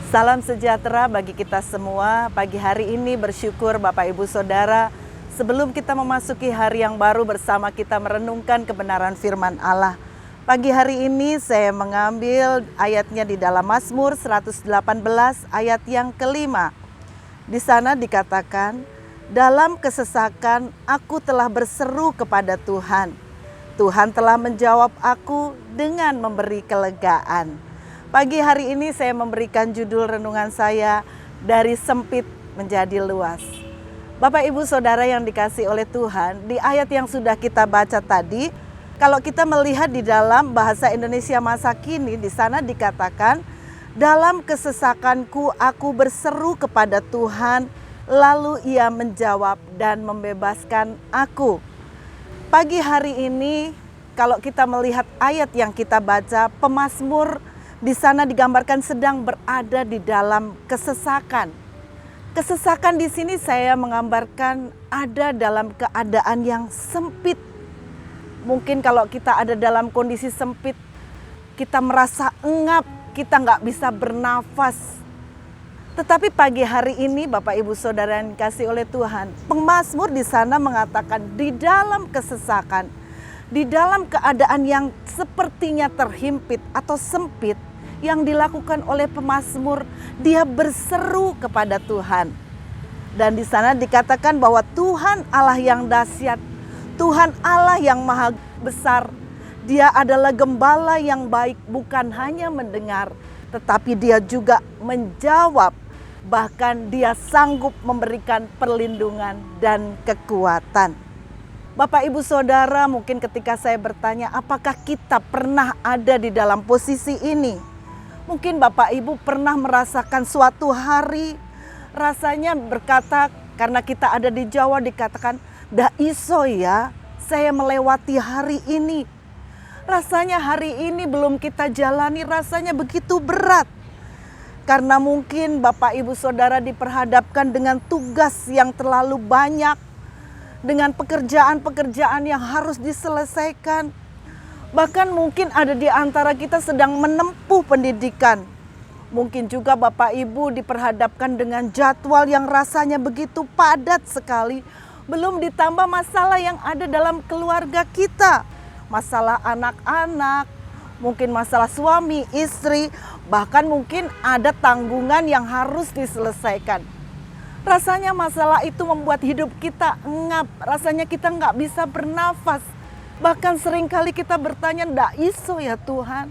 Salam sejahtera bagi kita semua. Pagi hari ini bersyukur Bapak Ibu Saudara, sebelum kita memasuki hari yang baru bersama kita merenungkan kebenaran firman Allah. Pagi hari ini saya mengambil ayatnya di dalam Mazmur 118 ayat yang kelima. Di sana dikatakan, dalam kesesakan aku telah berseru kepada Tuhan. Tuhan telah menjawab aku dengan memberi kelegaan. Pagi hari ini saya memberikan judul renungan saya, dari sempit menjadi luas. Bapak Ibu Saudara yang dikasihi oleh Tuhan, di ayat yang sudah kita baca tadi, kalau kita melihat di dalam bahasa Indonesia masa kini, di sana dikatakan, dalam kesesakanku aku berseru kepada Tuhan, lalu Ia menjawab dan membebaskan aku. Pagi hari ini, kalau kita melihat ayat yang kita baca, pemazmur di sana digambarkan sedang berada di dalam kesesakan. Kesesakan di sini saya menggambarkan ada dalam keadaan yang sempit. Mungkin kalau kita ada dalam kondisi sempit, kita merasa engap, kita nggak bisa bernafas. Tetapi pagi hari ini Bapak Ibu Saudara yang dikasihi oleh Tuhan, pemazmur di sana mengatakan di dalam kesesakan, di dalam keadaan yang sepertinya terhimpit atau sempit, yang dilakukan oleh pemazmur, dia berseru kepada Tuhan. Dan di sana dikatakan bahwa Tuhan Allah yang dahsyat, Tuhan Allah yang maha besar, Dia adalah gembala yang baik, bukan hanya mendengar, tetapi Dia juga menjawab. Bahkan Dia sanggup memberikan perlindungan dan kekuatan. Bapak Ibu Saudara, mungkin ketika saya bertanya, apakah kita pernah ada di dalam posisi ini? Mungkin Bapak Ibu pernah merasakan suatu hari rasanya berkata, karena kita ada di Jawa dikatakan, "Da iso ya, saya melewati hari ini." Rasanya hari ini belum kita jalani, rasanya begitu berat. Karena mungkin Bapak Ibu Saudara diperhadapkan dengan tugas yang terlalu banyak, dengan pekerjaan-pekerjaan yang harus diselesaikan. Bahkan mungkin ada di antara kita sedang menempuh pendidikan. Mungkin juga Bapak Ibu diperhadapkan dengan jadwal yang rasanya begitu padat sekali. Belum ditambah masalah yang ada dalam keluarga kita. Masalah anak-anak, mungkin masalah suami, istri, bahkan mungkin ada tanggungan yang harus diselesaikan. Rasanya masalah itu membuat hidup kita engap, rasanya kita nggak bisa bernafas. Bahkan seringkali kita bertanya, "Ndak iso ya Tuhan,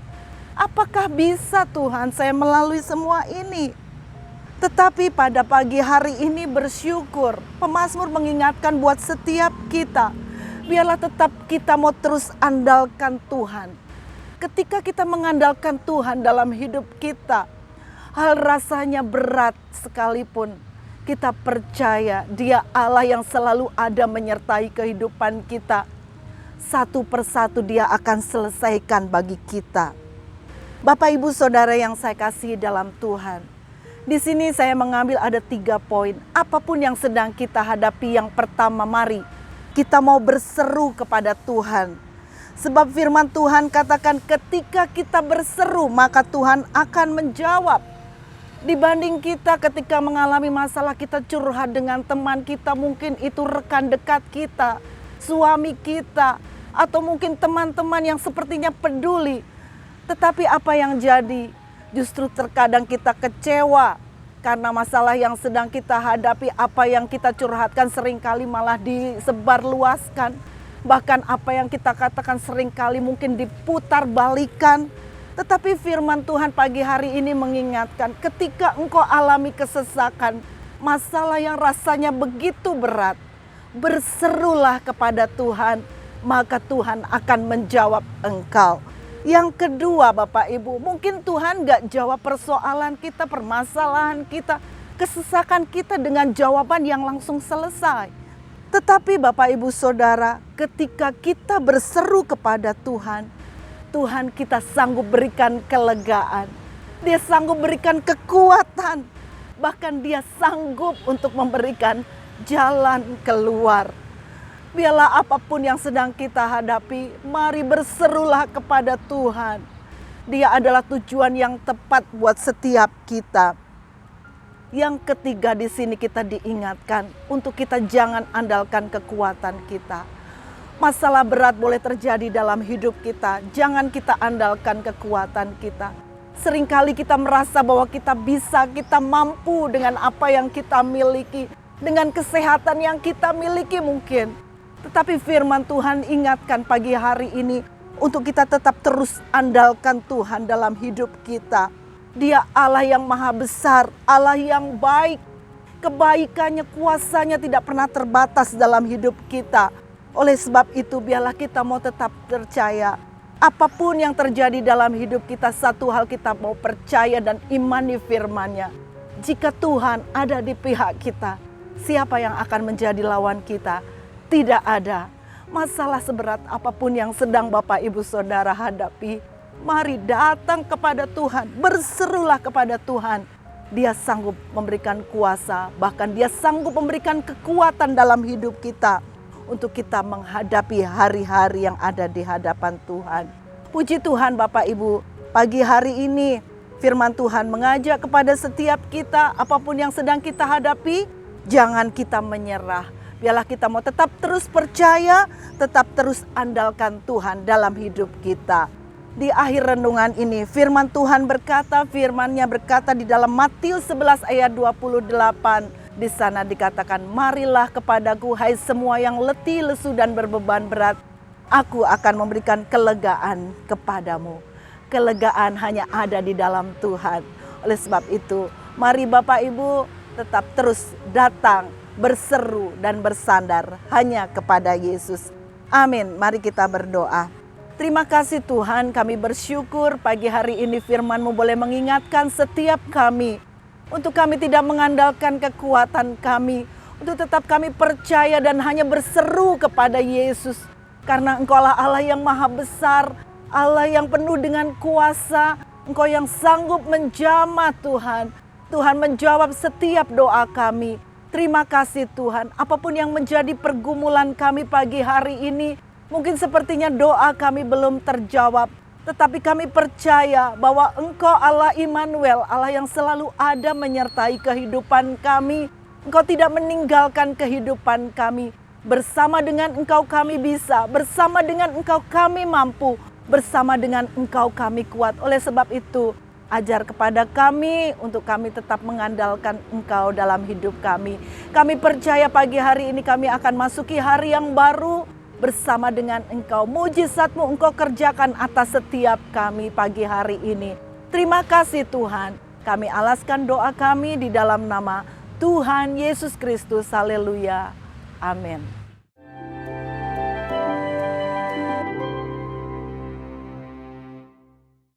apakah bisa Tuhan saya melalui semua ini?" Tetapi pada pagi hari ini bersyukur, pemazmur mengingatkan buat setiap kita, biarlah tetap kita mau terus andalkan Tuhan. Ketika kita mengandalkan Tuhan dalam hidup kita, hal rasanya berat sekalipun, kita percaya Dia Allah yang selalu ada menyertai kehidupan kita. Satu persatu Dia akan selesaikan bagi kita. Bapak Ibu Saudara yang saya kasihi dalam Tuhan, di sini saya mengambil ada 3 poin. Apapun yang sedang kita hadapi, yang pertama mari kita mau berseru kepada Tuhan. Sebab firman Tuhan katakan ketika kita berseru maka Tuhan akan menjawab. Dibanding kita ketika mengalami masalah, kita curhat dengan teman kita, mungkin itu rekan dekat kita, suami kita, atau mungkin teman-teman yang sepertinya peduli. Tetapi apa yang jadi? Justru terkadang kita kecewa karena masalah yang sedang kita hadapi, apa yang kita curhatkan seringkali malah disebarluaskan. Bahkan apa yang kita katakan seringkali mungkin diputar balikan. Tetapi firman Tuhan pagi hari ini mengingatkan, ketika engkau alami kesesakan, masalah yang rasanya begitu berat, berserulah kepada Tuhan, maka Tuhan akan menjawab engkau. Yang kedua Bapak Ibu, mungkin Tuhan gak jawab persoalan kita, permasalahan kita, kesesakan kita dengan jawaban yang langsung selesai. Tetapi Bapak Ibu Saudara, ketika kita berseru kepada Tuhan, Tuhan kita sanggup berikan kelegaan. Dia sanggup berikan kekuatan. Bahkan Dia sanggup untuk memberikan jalan keluar. Biarlah apapun yang sedang kita hadapi, mari berserulah kepada Tuhan. Dia adalah tujuan yang tepat buat setiap kita. Yang ketiga, di sini kita diingatkan untuk kita jangan andalkan kekuatan kita. Masalah berat boleh terjadi dalam hidup kita, jangan kita andalkan kekuatan kita. Seringkali kita merasa bahwa kita bisa, kita mampu dengan apa yang kita miliki, dengan kesehatan yang kita miliki mungkin. Tetapi firman Tuhan ingatkan pagi hari ini untuk kita tetap terus andalkan Tuhan dalam hidup kita. Dia Allah yang maha besar, Allah yang baik. Kebaikannya, kuasanya tidak pernah terbatas dalam hidup kita. Oleh sebab itu biarlah kita mau tetap percaya. Apapun yang terjadi dalam hidup kita, satu hal kita mau percaya dan imani firman-Nya. Jika Tuhan ada di pihak kita, siapa yang akan menjadi lawan kita? Tidak ada. Masalah seberat apapun yang sedang Bapak Ibu Saudara hadapi, mari datang kepada Tuhan, berserulah kepada Tuhan. Dia sanggup memberikan kuasa, bahkan Dia sanggup memberikan kekuatan dalam hidup kita untuk kita menghadapi hari-hari yang ada di hadapan Tuhan. Puji Tuhan Bapak Ibu, pagi hari ini firman Tuhan mengajak kepada setiap kita, apapun yang sedang kita hadapi, jangan kita menyerah. Biarlah kita mau tetap terus percaya, tetap terus andalkan Tuhan dalam hidup kita. Di akhir renungan ini firman Tuhan berkata, firman-Nya berkata di dalam Matius 11 ayat 28. Di sana dikatakan, marilah kepadaku hai semua yang letih, lesu dan berbeban berat. Aku akan memberikan kelegaan kepadamu. Kelegaan hanya ada di dalam Tuhan. Oleh sebab itu, mari Bapak Ibu tetap terus datang, berseru dan bersandar hanya kepada Yesus. Amin. Mari kita berdoa. Terima kasih Tuhan, kami bersyukur pagi hari ini firman-Mu boleh mengingatkan setiap kami. Untuk kami tidak mengandalkan kekuatan kami. Untuk tetap kami percaya dan hanya berseru kepada Yesus. Karena Engkaulah Allah yang maha besar, Allah yang penuh dengan kuasa. Engkau yang sanggup menjamah Tuhan. Tuhan menjawab setiap doa kami. Terima kasih Tuhan, apapun yang menjadi pergumulan kami pagi hari ini, mungkin sepertinya doa kami belum terjawab. Tetapi kami percaya bahwa Engkau Allah Immanuel, Allah yang selalu ada menyertai kehidupan kami. Engkau tidak meninggalkan kehidupan kami. Bersama dengan Engkau kami bisa, bersama dengan Engkau kami mampu, bersama dengan Engkau kami kuat. Oleh sebab itu, ajar kepada kami untuk kami tetap mengandalkan Engkau dalam hidup kami. Kami percaya pagi hari ini kami akan masuki hari yang baru bersama dengan Engkau. Mujizat-Mu Engkau kerjakan atas setiap kami pagi hari ini. Terima kasih Tuhan. Kami alaskan doa kami di dalam nama Tuhan Yesus Kristus. Haleluya. Amin.